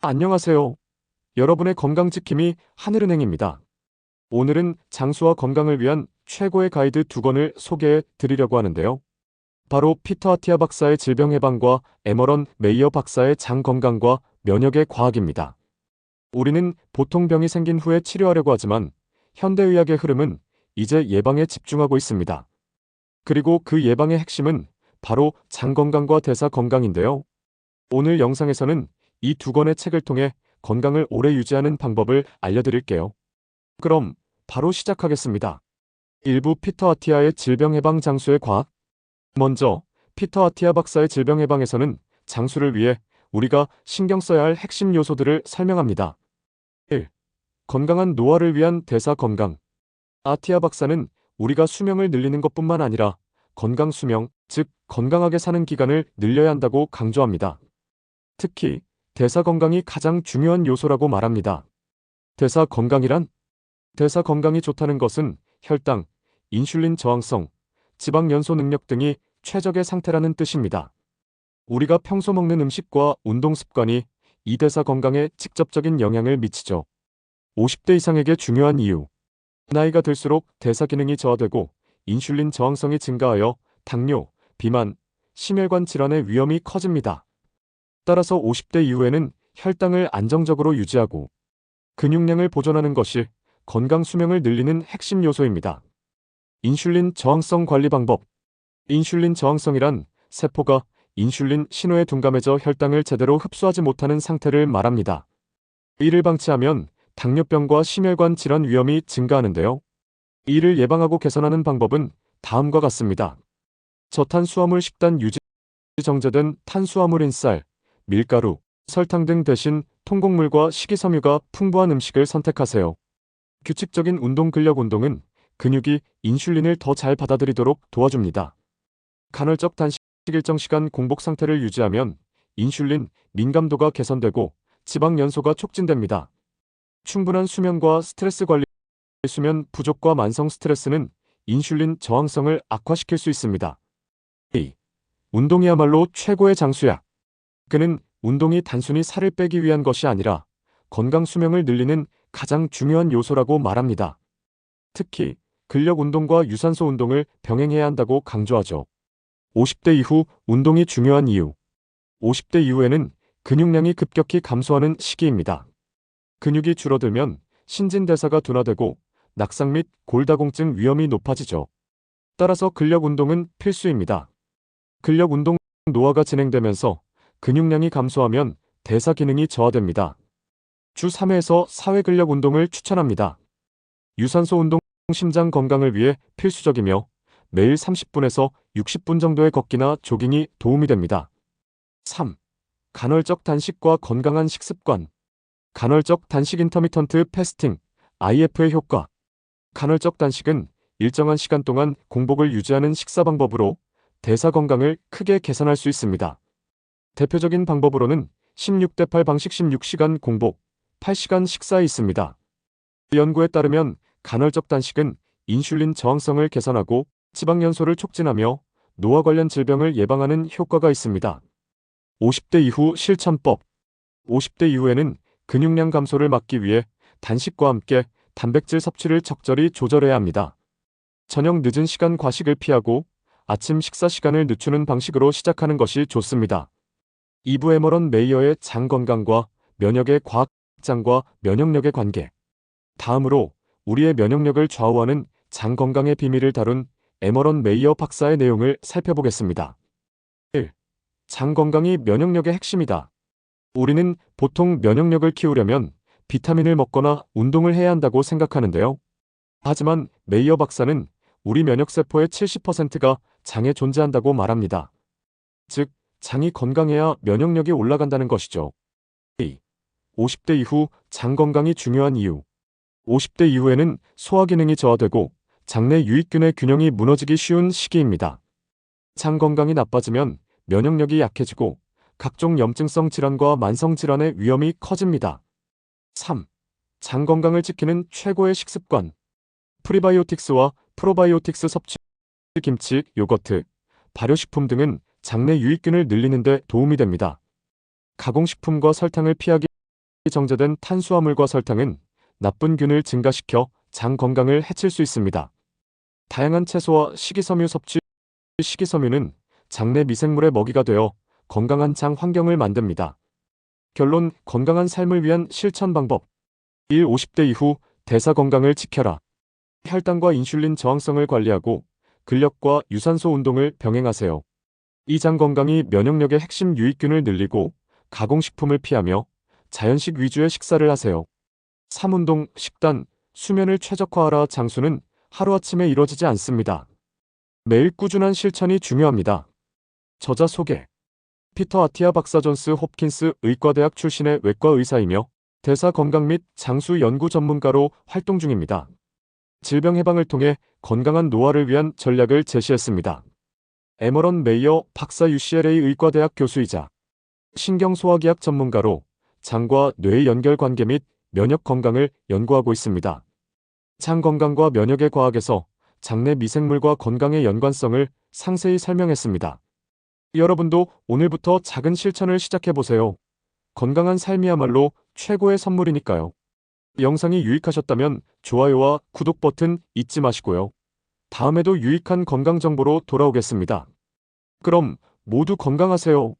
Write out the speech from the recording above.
안녕하세요. 여러분의 건강지킴이 하늘은행입니다. 오늘은 장수와 건강을 위한 최고의 가이드 두 권을 소개해 드리려고 하는데요. 바로 피터 아티아 박사의 질병예방과 에머런 메이어 박사의 장 건강과 면역의 과학입니다. 우리는 보통 병이 생긴 후에 치료하려고 하지만 현대의학의 흐름은 이제 예방에 집중하고 있습니다. 그리고 그 예방의 핵심은 바로 장 건강과 대사 건강인데요. 오늘 영상에서는 이 두 권의 책을 통해 건강을 오래 유지하는 방법을 알려드릴게요. 그럼 바로 시작하겠습니다. 일부 피터 아티아의 질병예방 장수의 과학. 먼저 피터 아티아 박사의 질병예방에서는 장수를 위해 우리가 신경 써야 할 핵심 요소들을 설명합니다. 1. 건강한 노화를 위한 대사 건강. 아티아 박사는 우리가 수명을 늘리는 것뿐만 아니라 건강 수명, 즉 건강하게 사는 기간을 늘려야 한다고 강조합니다. 특히 대사 건강이 가장 중요한 요소라고 말합니다. 대사 건강이란? 대사 건강이 좋다는 것은 혈당, 인슐린 저항성, 지방 연소 능력 등이 최적의 상태라는 뜻입니다. 우리가 평소 먹는 음식과 운동 습관이 이 대사 건강에 직접적인 영향을 미치죠. 50대 이상에게 중요한 이유. 나이가 들수록 대사 기능이 저하되고 인슐린 저항성이 증가하여 당뇨, 비만, 심혈관 질환의 위험이 커집니다. 따라서 50대 이후에는 혈당을 안정적으로 유지하고 근육량을 보존하는 것이 건강 수명을 늘리는 핵심 요소입니다. 인슐린 저항성 관리 방법. 인슐린 저항성이란 세포가 인슐린 신호에 둔감해져 혈당을 제대로 흡수하지 못하는 상태를 말합니다. 이를 방치하면 당뇨병과 심혈관 질환 위험이 증가하는데요. 이를 예방하고 개선하는 방법은 다음과 같습니다. 저탄수화물 식단 유지. 정제된 탄수화물인 쌀, 밀가루, 설탕 등 대신 통곡물과 식이섬유가 풍부한 음식을 선택하세요. 규칙적인 운동. 근력 운동은 근육이 인슐린을 더 잘 받아들이도록 도와줍니다. 간헐적 단식. 일정 시간 공복 상태를 유지하면 인슐린 민감도가 개선되고 지방 연소가 촉진됩니다. 충분한 수면과 스트레스 관리. 수면 부족과 만성 스트레스는 인슐린 저항성을 악화시킬 수 있습니다. 2. 운동이야말로 최고의 장수야. 그는 운동이 단순히 살을 빼기 위한 것이 아니라 건강 수명을 늘리는 가장 중요한 요소라고 말합니다. 특히 근력 운동과 유산소 운동을 병행해야 한다고 강조하죠. 50대 이후 운동이 중요한 이유. 50대 이후에는 근육량이 급격히 감소하는 시기입니다. 근육이 줄어들면 신진대사가 둔화되고 낙상 및 골다공증 위험이 높아지죠. 따라서 근력 운동은 필수입니다. 근력 운동. 노화가 진행되면서 근육량이 감소하면 대사 기능이 저하됩니다. 주 3회에서 4회 근력 운동을 추천합니다. 유산소 운동. 심장 건강을 위해 필수적이며 매일 30분에서 60분 정도의 걷기나 조깅이 도움이 됩니다. 3. 간헐적 단식과 건강한 식습관. 간헐적 단식 인터미턴트 패스팅, IF의 효과. 간헐적 단식은 일정한 시간 동안 공복을 유지하는 식사 방법으로 대사 건강을 크게 개선할 수 있습니다. 대표적인 방법으로는 16대8 방식 16시간 공복, 8시간 식사에 있습니다. 연구에 따르면 간헐적 단식은 인슐린 저항성을 개선하고 지방 연소를 촉진하며 노화 관련 질병을 예방하는 효과가 있습니다. 50대 이후 실천법. 50대 이후에는 근육량 감소를 막기 위해 단식과 함께 단백질 섭취를 적절히 조절해야 합니다. 저녁 늦은 시간 과식을 피하고 아침 식사 시간을 늦추는 방식으로 시작하는 것이 좋습니다. 2부 에머런 메이어의 장 건강과 면역의 과학. 장과 면역력의 관계. 다음으로 우리의 면역력을 좌우하는 장 건강의 비밀을 다룬 에머런 메이어 박사의 내용을 살펴보겠습니다. 1. 장 건강이 면역력의 핵심이다. 우리는 보통 면역력을 키우려면 비타민을 먹거나 운동을 해야 한다고 생각하는데요. 하지만 메이어 박사는 우리 면역세포의 70%가 장에 존재한다고 말합니다. 즉, 장이 건강해야 면역력이 올라간다는 것이죠. 2. 50대 이후 장 건강이 중요한 이유. 50대 이후에는 소화 기능이 저하되고 장내 유익균의 균형이 무너지기 쉬운 시기입니다. 장 건강이 나빠지면 면역력이 약해지고 각종 염증성 질환과 만성 질환의 위험이 커집니다. 3. 장 건강을 지키는 최고의 식습관. 프리바이오틱스와 프로바이오틱스 섭취. 김치, 요거트, 발효식품 등은 장내 유익균을 늘리는 데 도움이 됩니다. 가공식품과 설탕을 피하기. 정제된 탄수화물과 설탕은 나쁜 균을 증가시켜 장 건강을 해칠 수 있습니다. 다양한 채소와 식이섬유 섭취. 식이섬유는 장내 미생물의 먹이가 되어 건강한 장 환경을 만듭니다. 결론, 건강한 삶을 위한 실천 방법. 1. 50대 이후 대사 건강을 지켜라. 혈당과 인슐린 저항성을 관리하고 근력과 유산소 운동을 병행하세요. 이 장 건강이 면역력의 핵심 유익균을 늘리고 가공식품을 피하며 자연식 위주의 식사를 하세요. 3. 운동, 식단, 수면을 최적화하라. 장수는 하루아침에 이뤄지지 않습니다. 매일 꾸준한 실천이 중요합니다. 저자 소개. 피터 아티아 박사, 존스 홉킨스 의과대학 출신의 외과 의사이며 대사 건강 및 장수 연구 전문가로 활동 중입니다. 질병 해방을 통해 건강한 노화를 위한 전략을 제시했습니다. 에머런 메이어 박사, UCLA 의과대학 교수이자 신경소화기학 전문가로 장과 뇌의 연결관계 및 면역 건강을 연구하고 있습니다. 장 건강과 면역의 과학에서 장내 미생물과 건강의 연관성을 상세히 설명했습니다. 여러분도 오늘부터 작은 실천을 시작해보세요. 건강한 삶이야말로 최고의 선물이니까요. 영상이 유익하셨다면 좋아요와 구독 버튼 잊지 마시고요. 다음에도 유익한 건강 정보로 돌아오겠습니다. 그럼 모두 건강하세요.